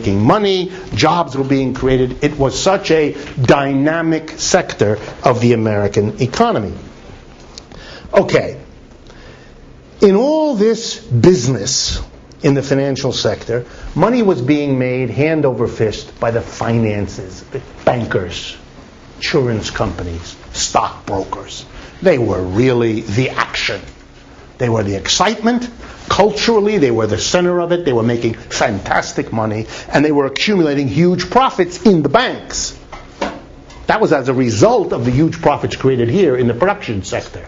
making money, jobs were being created. It was such a dynamic sector of the American economy. Okay, in all this business in the financial sector, money was being made hand over fist by the finances, the bankers, insurance companies, stockbrokers. They were really the action. They were the excitement. Culturally, they were the center of it. They were making fantastic money, and they were accumulating huge profits in the banks. That was as a result of the huge profits created here in the production sector.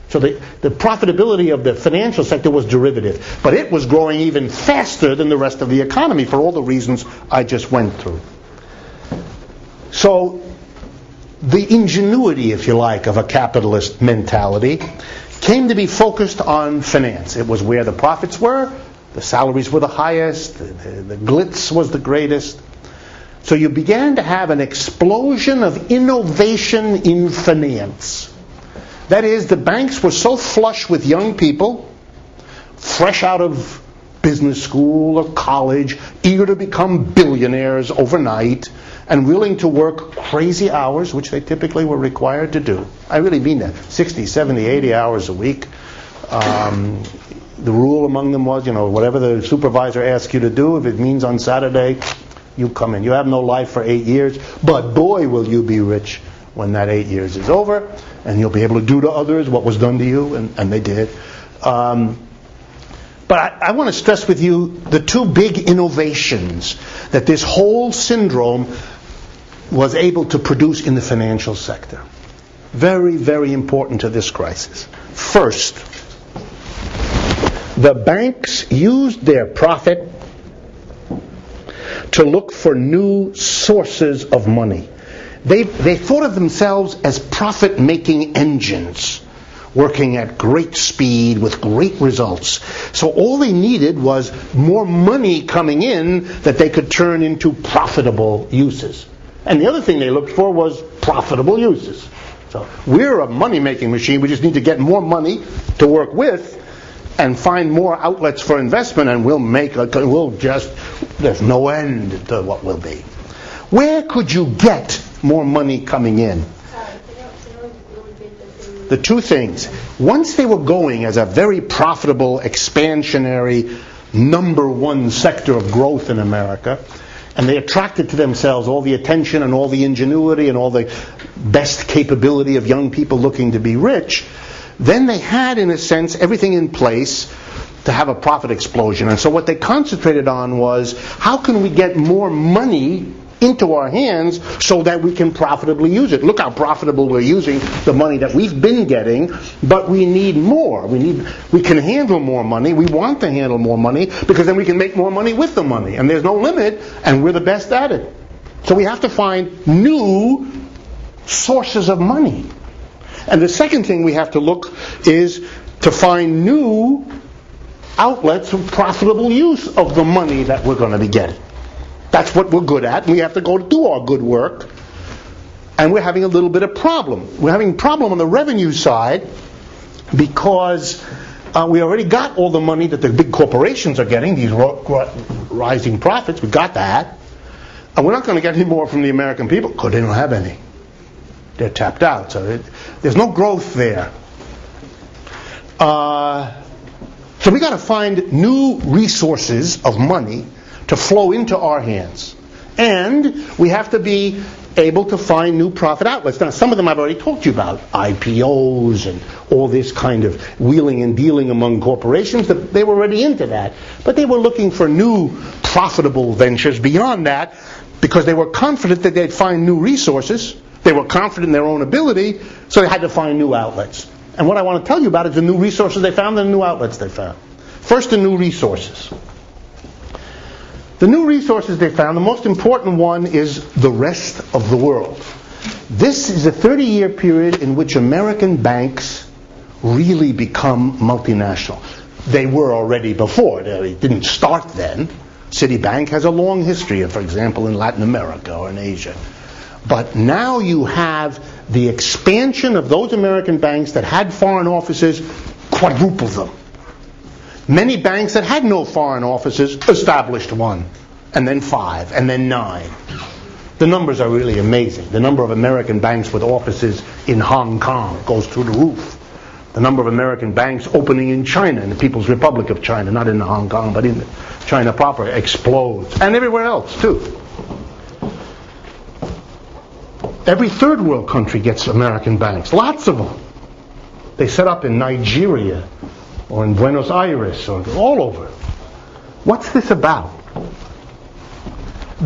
So the profitability of the financial sector was derivative, but it was growing even faster than the rest of the economy for all the reasons I just went through. So the ingenuity, if you like, of a capitalist mentality came to be focused on finance. It was where the profits were, the salaries were the highest, the glitz was the greatest. So you began to have an explosion of innovation in finance. That is, the banks were so flush with young people, fresh out of business school or college, eager to become billionaires overnight, and willing to work crazy hours, which they typically were required to do. I really mean that. 60, 70, 80 hours a week. The rule among them was, whatever the supervisor asks you to do, if it means on Saturday, you come in. You have no life for 8 years, but boy, will you be rich when that 8 years is over, and you'll be able to do to others what was done to you, and they did. But I want to stress with you the two big innovations that this whole syndrome was able to produce in the financial sector. Very, very important to this crisis. First, the banks used their profit to look for new sources of money. They thought of themselves as profit-making engines, working at great speed with great results. So all they needed was more money coming in that they could turn into profitable uses. And the other thing they looked for was profitable uses. So we're a money-making machine. We just need to get more money to work with and find more outlets for investment, and there's no end to what will be. Where could you get more money coming in? The two things. Once they were going as a very profitable, expansionary, number one sector of growth in America, and they attracted to themselves all the attention and all the ingenuity and all the best capability of young people looking to be rich, then they had, in a sense, everything in place to have a profit explosion. And so what they concentrated on was, how can we get more money into our hands so that we can profitably use it? Look how profitable we're using the money that we've been getting, but we need more. We can handle more money. We want to handle more money because then we can make more money with the money. And there's no limit, and we're the best at it. So we have to find new sources of money. And the second thing we have to look is to find new outlets of profitable use of the money that we're going to be getting. That's what we're good at. We have to go do our good work. And we're having a little bit of problem. We're having a problem on the revenue side because we already got all the money that the big corporations are getting, these rising profits. We got that. And we're not going to get any more from the American people because they don't have any. They're tapped out. So there's no growth there. So we got to find new resources of money to flow into our hands. And we have to be able to find new profit outlets. Now, some of them I've already talked to you about, IPOs and all this kind of wheeling and dealing among corporations. They were already into that. But they were looking for new profitable ventures beyond that because they were confident that they'd find new resources. They were confident in their own ability, so they had to find new outlets. And what I want to tell you about is the new resources they found and the new outlets they found. First, the new resources. The new resources they found, the most important one is the rest of the world. This is a 30-year period in which American banks really become multinational. They were already before. They didn't start then. Citibank has a long history, for example, in Latin America or in Asia. But now you have the expansion of those American banks that had foreign offices, quadruple them. Many banks that had no foreign offices established one. and then 5, and then 9. The numbers are really amazing. The number of American banks with offices in Hong Kong goes through the roof. The number of American banks opening in China, in the People's Republic of China, not in Hong Kong, but in China proper, explodes. And everywhere else, too. Every third world country gets American banks, lots of them. They set up in Nigeria, or in Buenos Aires, or all over. What's this about?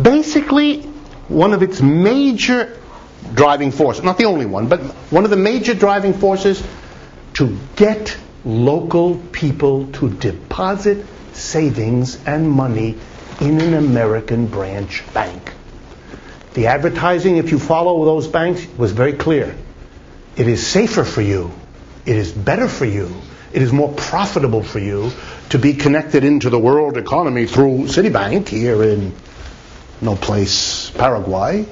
Basically, one of its major driving forces, not the only one, but one of the major driving forces, to get local people to deposit savings and money in an American branch bank. The advertising, if you follow those banks, was very clear. It is safer for you. It is better for you. It is more profitable for you to be connected into the world economy through Citibank here in no place, Paraguay,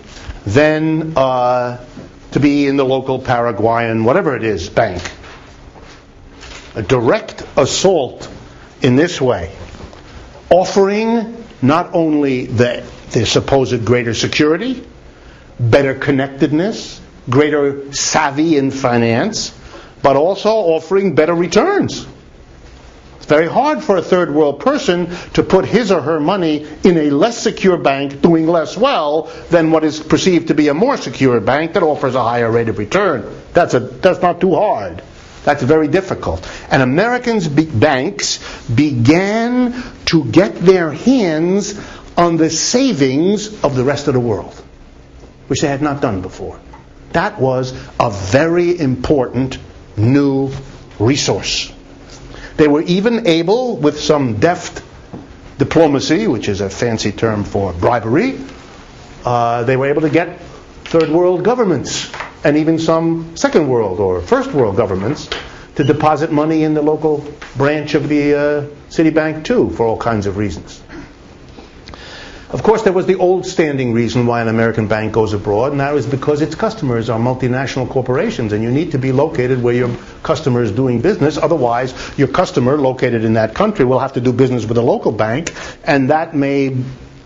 than to be in the local Paraguayan, whatever it is, bank. A direct assault in this way, offering not only the supposed greater security, better connectedness, greater savvy in finance, but also offering better returns. It's very hard for a third world person to put his or her money in a less secure bank doing less well than what is perceived to be a more secure bank that offers a higher rate of return. That's not too hard. That's very difficult. And Americans' banks began to get their hands on the savings of the rest of the world, which they had not done before. That was a very important new resource. They were even able, with some deft diplomacy, which is a fancy term for bribery, they were able to get third world governments and even some second world or first world governments to deposit money in the local branch of the Citibank too, for all kinds of reasons. Of course, there was the old standing reason why an American bank goes abroad, and that is because its customers are multinational corporations, and you need to be located where your customer is doing business. Otherwise, your customer located in that country will have to do business with a local bank, and that may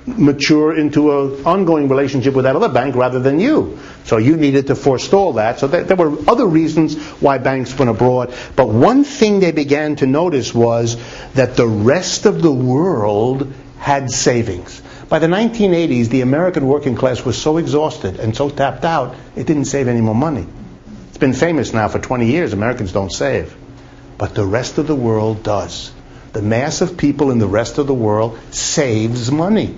mature into an ongoing relationship with that other bank rather than you. So you needed to forestall that. So there were other reasons why banks went abroad. But one thing they began to notice was that the rest of the world had savings. By the 1980s, the American working class was so exhausted and so tapped out, it didn't save any more money. It's been famous now for 20 years, Americans don't save. But the rest of the world does. The mass of people in the rest of the world saves money.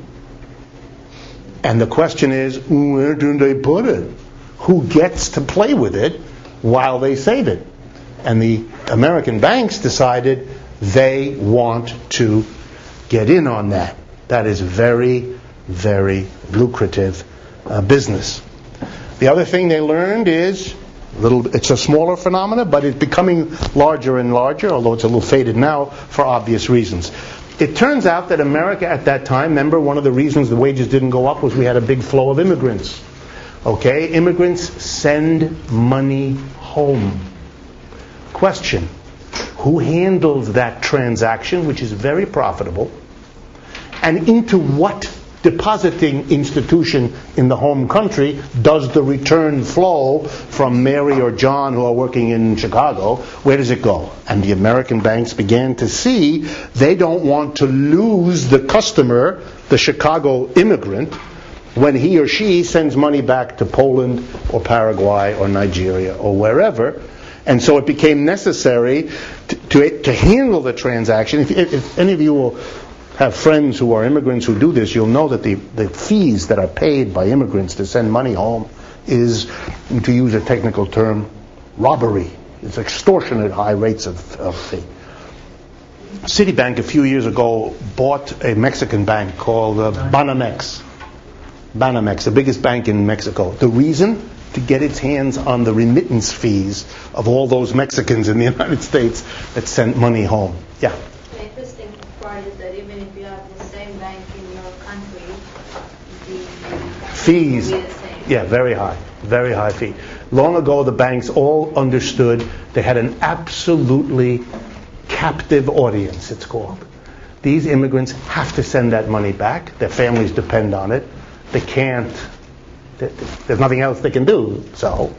And the question is, where do they put it? Who gets to play with it while they save it? And the American banks decided they want to get in on that. That is very, very lucrative business. The other thing they learned is, it's a smaller phenomena, but it's becoming larger and larger, although it's a little faded now for obvious reasons. It turns out that America at that time, remember, one of the reasons the wages didn't go up was we had a big flow of immigrants. Okay, immigrants send money home. Question, who handles that transaction, which is very profitable, and into what depositing institution in the home country does the return flow from Mary or John who are working in Chicago? Where does it go? And the American banks began to see they don't want to lose the customer, the Chicago immigrant, when he or she sends money back to Poland or Paraguay or Nigeria or wherever. And so it became necessary to handle the transaction. If any of you will have friends who are immigrants who do this, you'll know that the fees that are paid by immigrants to send money home is, to use a technical term, robbery. It's extortionate high rates of fee. Citibank a few years ago bought a Mexican bank called Banamex. Banamex, the biggest bank in Mexico. The reason? To get its hands on the remittance fees of all those Mexicans in the United States that sent money home. Yeah? Is that even if you have the same bank in your country, the fees will be the same. Yeah, very high fee. Long ago, the banks all understood they had an absolutely captive audience, it's called. These immigrants have to send that money back. Their families depend on it. They can't. There's nothing else they can do. So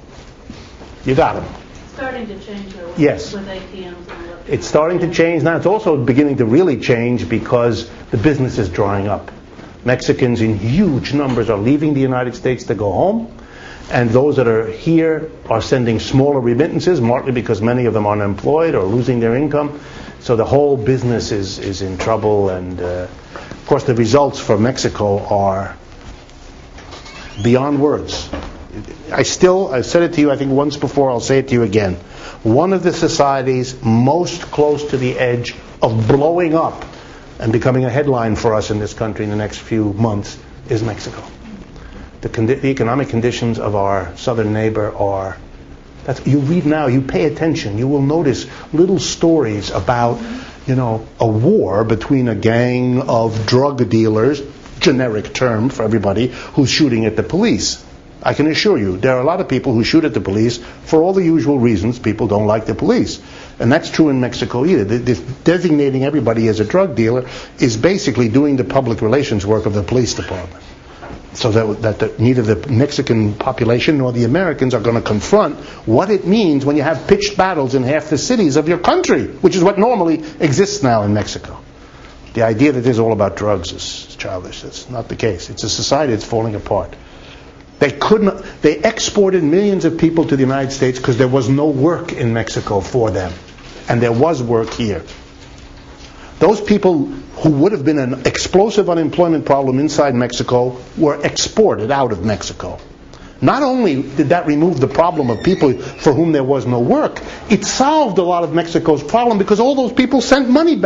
you got them. Starting to change though, Yes. with ATMs and what. It's starting to change now. It's also beginning to really change because the business is drying up. Mexicans in huge numbers are leaving the United States to go home, and those that are here are sending smaller remittances, partly because many of them are unemployed or losing their income. So the whole business is in trouble, and of course the results for Mexico are beyond words. I said it to you I think once before, I'll say it to you again. One of the societies most close to the edge of blowing up and becoming a headline for us in this country in the next few months is Mexico. The economic conditions of our southern neighbor are, you read now, you pay attention, you will notice little stories about, a war between a gang of drug dealers, generic term for everybody, who's shooting at the police. I can assure you, there are a lot of people who shoot at the police for all the usual reasons. People don't like the police. And that's true in Mexico either. Designating everybody as a drug dealer is basically doing the public relations work of the police department. So that neither the Mexican population nor the Americans are going to confront what it means when you have pitched battles in half the cities of your country, which is what normally exists now in Mexico. The idea that it's all about drugs is childish. That's not the case. It's a society that's falling apart. They exported millions of people to the United States because there was no work in Mexico for them. And there was work here. Those people who would have been an explosive unemployment problem inside Mexico were exported out of Mexico. Not only did that remove the problem of people for whom there was no work, it solved a lot of Mexico's problem because all those people sent money back.